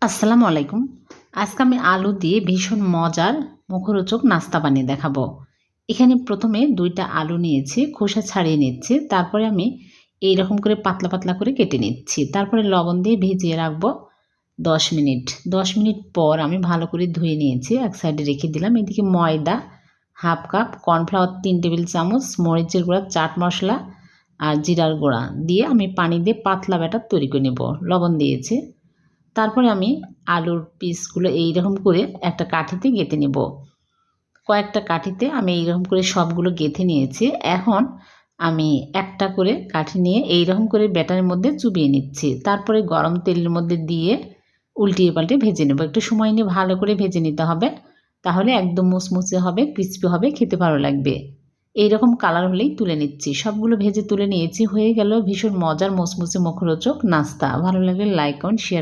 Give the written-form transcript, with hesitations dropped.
আসসালামু আলাইকুম। আজকে আমি আলু দিয়ে ভীষণ মজার মুখরোচক নাস্তা বানিয়ে দেখাবো। এখানে ১ম এ ২ টা আলু নিয়েছি, খোসা ছাড়িয়ে নিচ্ছি। তারপরে আমি এইরকম করে পাতলা, পাতলা করে কেটে নিচ্ছি। তারপরে লবণ দিয়ে ভিজিয়ে রাখবো ১০ মিনিট। ১০ মিনিট পর আমি ভালো করে ধুয়ে নিয়েছি। এক সাইডে রেখে দিলাম। এদিকে ময়দা ১/২ কাপ, কর্নফ্লাওয়ার ৩ টেবিল চামচ, মরিচের গুঁড়া, চাট মসলা আর জিরার গুঁড়া দিয়ে আমি পানি দিয়ে পাতলা ব্যাটার তৈরি করে নেব। লবণ দিয়েছি। তারপরে আমি আলুর পিসগুলো এইরকম করে একটা কাঠিতে গেঁথে নেব। কয়েকটা কাঠিতে আমি এইরকম করে সবগুলো গেঁথে নিয়েছি। এখন আমি একটা করে কাঠি নিয়ে এইরকম করে ব্যাটারের মধ্যে চুবিয়ে নিচ্ছি। তারপরে গরম তেলের মধ্যে দিয়ে উল্টিয়ে পাল্টে ভেজে নেব। একটু সময় নিয়ে ভালো করে ভেজে নিতে হবে। তাহলে একদম মুচমুচে হবে, ক্রিস্পি হবে, খেতে ভালো লাগবে। এইরকম কালার হলেই তুলে নিচ্ছি। সবগুলো ভেজে তুলে নিয়েছি। হয়ে গেল ভীষণ মজার মুচমুচে মুখরোচক নাস্তা। ভালো লাগলে লাইক, কমেন্ট, শেয়ার